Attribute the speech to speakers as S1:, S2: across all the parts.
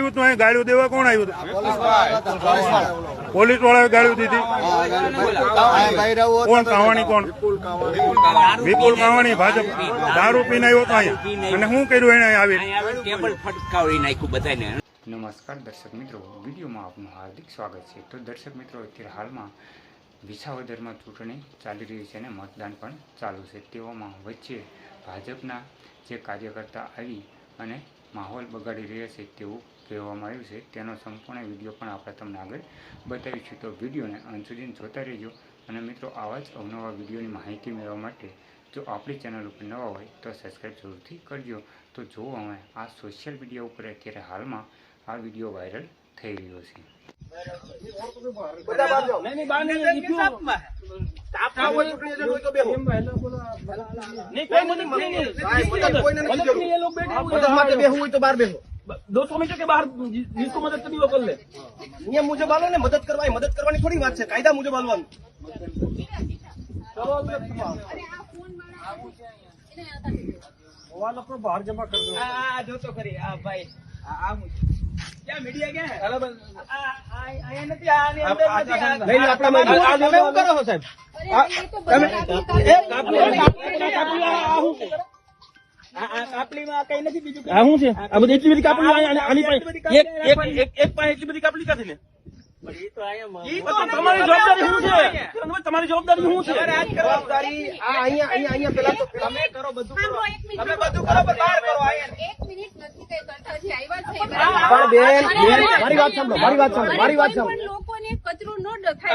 S1: આવ્યું હતું? અહીં ગાળ્યું દેવા કોણ આવ્યું હતું? પોલીસ વાળાએ ગાળ્યું દીધી? કોણ કાવાણી? કોણ? વિપુલ કાવાણી ભાજપ દારૂ પીને આવ્યો હતો અહીંયા, અને શું કર્યું એને આવી?
S2: ટેબલ ફટકાવી નાખ્યું બધાને.
S3: નમસ્કાર દર્શક મિત્રો, વિડીયોમાં આપનું હાર્દિક સ્વાગત છે. તો દર્શક મિત્રો, અત્યારે હાલમાં વિસાવદરમાં ચૂંટણી ચાલી રહી છે અને મતદાન પણ ચાલુ છે. તેવામાં વચ્ચે ભાજપના જે કાર્યકર્તા આવી અને માહોલ બગાડી રહ્યા છે તેવું કહેવામાં આવ્યું છે. તેનો સંપૂર્ણ વિડીયો પણ આપણે તમને આગળ બતાવીશું. તો વિડીયોને અંત સુધી જોતા રહેજો. અને મિત્રો, આવા જ અવનવા વિડીયોની માહિતી મેળવવા માટે જો આપણી ચેનલ ઉપર નવા હોય તો સબસ્ક્રાઈબ જરૂરથી કરજો. તો જો અમે આ સોશિયલ મીડિયા ઉપર અત્યારે હાલમાં આ વિડીયો વાયરલ થઈ રહ્યો છે.
S4: दोस्तों मीटर के बाहर जिसको मदद करनी वो कर ले. नियम मुझे मालूम है, मदद करवानी थोड़ी बात है. कायदा मुझे मालूम. बाहर जमा कर दो. जो तो करिए भाई. क्या मीडिया क्या है? करो साहब. કાપલીમાં કઈ નથી બીજું. શું છે આ બધી એટલી બધી કાપલી આની પાસે એક પાસે એટલી બધી કાપલી ક્યાંથી લે? તમારી જવાબદારી શું છે? તમારી જવાબદારી શું છે? જવાબદારી અહીંયા પેલા તો તમે કરો બધું. તમે બધું કરો, બહાર કરો. 1 મિનિટ નથી કઈ કરતા છે. આવ્યા છે બેન, મારી વાત સાંભળો. લોકોને કચરો ન થાય.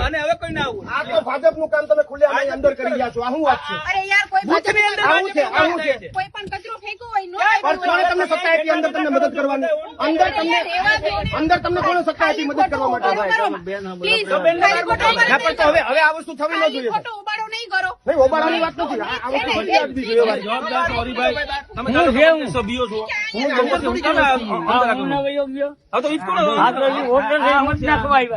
S4: અને હવે કોઈ ના આવું. આ તો ભાજપનું કામ તમે ખુલ્લે અંદર કરી રહ્યા છો. આ શું વાત છે? અરે યાર, કોઈ ભાજપની અંદર આવું છે કોઈ પણ કચરો ફેંકો હોય નો થાય. તમને સત્તા આપી અંદર તમને મદદ કરવાની. અંદર તમને કોણ સત્તા આપી મદદ કરવા માટે? હવે આ વસ્તુ થવી ન જોઈએ. ઉબાડો નહીં કરો. નહીં, ઉબાડવાની વાત નથી. આ વસ્તુ બધી આપવી જોઈએ. જવાબદાર સોરી ભાઈ, તમે સભ્યો છો. હું તો ઈજ કોણ આદરલી વોટર છે મત નાખવાય.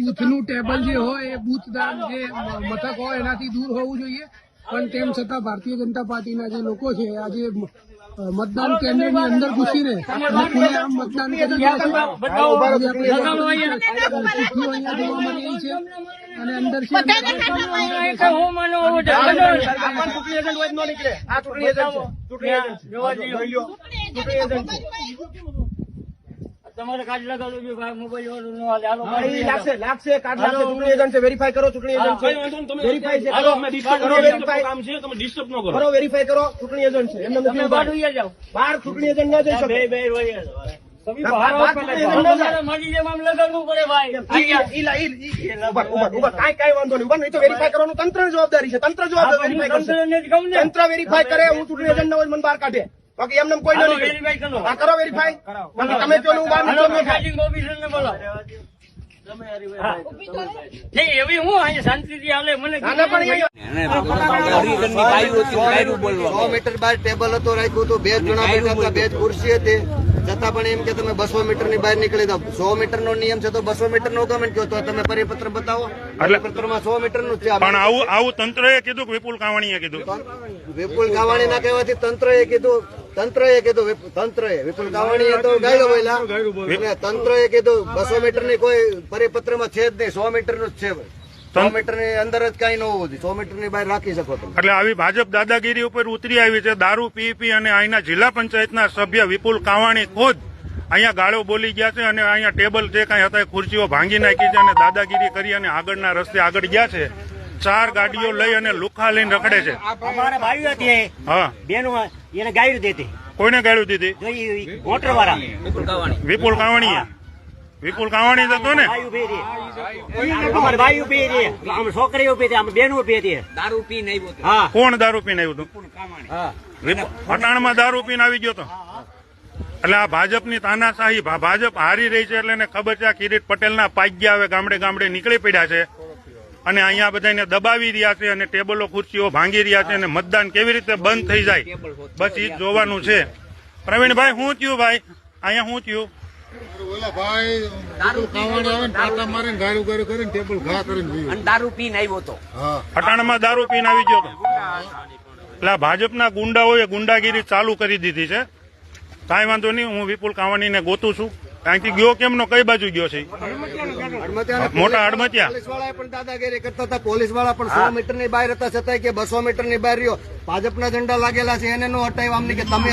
S5: બૂથનું ટેબલ જે હોય એ બૂથ જે મથક હોય એનાથી દૂર હોવું જોઈએ. પણ તેમ છતાં ભારતીય જનતા પાર્ટીના જે લોકો છે આજે મતદાન કેન્દ્રની અંદર ઘૂસીને ખુલ્લેઆમ મતદાન કરી રહ્યા છે. અહીંયા જોવા મળી રહી છે અને અંદર
S4: તમારે કાર્ડ લગાડવું જોઈએ. મોબાઈલ લાગશે કાર્ડ લાગશે. ચૂંટણી એજન્ટ છે, વેરીફાઈ કરો. ચૂંટણી એજન્ટ છે, વેરીફાઈ કરો. વેરીફાઈ કરો. ચૂંટણી એજન્ટ છે. એમને બહાર ચૂંટણી એજન્ટ ન જઈ શકે. કઈ વાંધો નહીં. ઉભા તો વેરીફાઈ કરવાનું તંત્ર જવાબદારી છે. તંત્ર જવાબદારી તંત્ર વેરીફાઈ કરે. હું ચૂંટણી એજન્ટ ન હોય મને બહાર કાઢે. બાકી એમને કોઈ નહીં. આ કરો વેરીફાઈ. તમે જો હું બહાર એવી હું અહીંયા શાંતિથી હાલે. મને 100 મીટર બહાર ટેબલ હતો રાખ્યું હતું. 2 જણા બેઠા હતા, 2 ખુરશી હતી. છતાં પણ એમ કે તમે 200 મીટર ની બહાર નીકળી દો. 100 મીટર નો નિયમ છે તો 200 મીટર નો કમેન્ટ કહો તો તમે પરિપત્ર બતાવો. પરિપત્રમાં 100 મીટર નું છે.
S1: પણ આવું તંત્રએ કીધું કે વિપુલ કાવાણીએ કીધું?
S4: વિપુલ કાવાણી ના કહેવાથી તંત્રએ કીધું. વિપુલ કાવાણીએ તો ગાયલો બોલ્યા. તંત્રએ કીધું 200 મીટર ની કોઈ પરિપત્રમાં છે જ નહીં. 100 મીટર નું જ છે. 100 મીટર ની અંદર જ કઈ ન હોવું જોઈએ. 100 મીટર ની બહાર રાખી શકો તમે.
S1: એટલે આવી ભાજપ દાદાગીરી ઉપર ઉતરી આવી છે. દારૂ પી અને અહીંના જિલ્લા પંચાયતના સભ્ય વિપુલ કાવાણી ખુદ અહીંયા ગાળો બોલી ગયા છે અને અહીંયા ટેબલ જે કઈ હતા ખુરશીઓ ભાંગી નાખી છે અને દાદાગીરી કરી અને આગળના રસ્તે આગળ ગયા છે. 4 ગાડીઓ લઈ અને લુખા લઈને રખડે છે.
S2: અમારા ભાઈઓ હતી. હા, બેનો એને ગાળ્યું દેતી.
S1: કોઈને ગાળ્યું દીધી?
S2: મોટર વાળા
S1: વિપુલ કાવાણીએ. વિપુલ કાવાણી હતો ને?
S2: અમારે ભાઈ ઉભી રહી, આમ છોકરી ઉભી હતી, આમ બેન ઉભી હતી. દારૂ પીને આવ્યો. હા.
S1: કોણ દારૂ પીને આવ્યું હતું? અટાણમાં દારૂ પીને આવી ગયો હતો. એટલે આ ભાજપની તાનાશાહી. ભાજપ હારી રહી છે એટલે એને ખબર છે આ કિરીટ પટેલના પાગ્યા હવે ગામડે ગામડે નીકળી પડ્યા છે અને અહીંયા બધાને દબાવી રહ્યા છે અને ટેબલો ખુરશીઓ ભાંગી રહ્યા છે અને મતદાન કેવી રીતે બંધ થઈ જાય બસ એ જોવાનું છે. પ્રવીણભાઈ, શું થયું ભાઈ? અહીંયા શું થયું?
S6: ઓલા ભાઈ ખાવાનું આવે ને પાટા મારીને ગારું ગારું કરીને ટેબલ ઘા કરીને
S2: અને દારૂ પીને આવ્યો હતો.
S6: હા
S1: અટાણામાં દારૂ પીને આવી ગયો હતો. એટલે આ ભાજપના ગુંડાઓએ ગુંડાગીરી ચાલુ કરી દીધી છે. કાંઈ વાંધો નહીં, હું વિપુલ કાવાણીને ગોતું છું. અહીંથી ગયો કેમનો, કઈ બાજુ ગયો છે? મોટા હડમતિયા
S7: પોલીસ વાળા પણ દાદાગીરી કરતા હતા. પોલીસ વાળા પણ 100 મીટર ની બહાર હતા છતાંય કે 200 મીટર ની બહાર રહ્યો. ભાજપના ઝંડા લાગેલા છે એને નો હટાવ્યા અમને કે તમે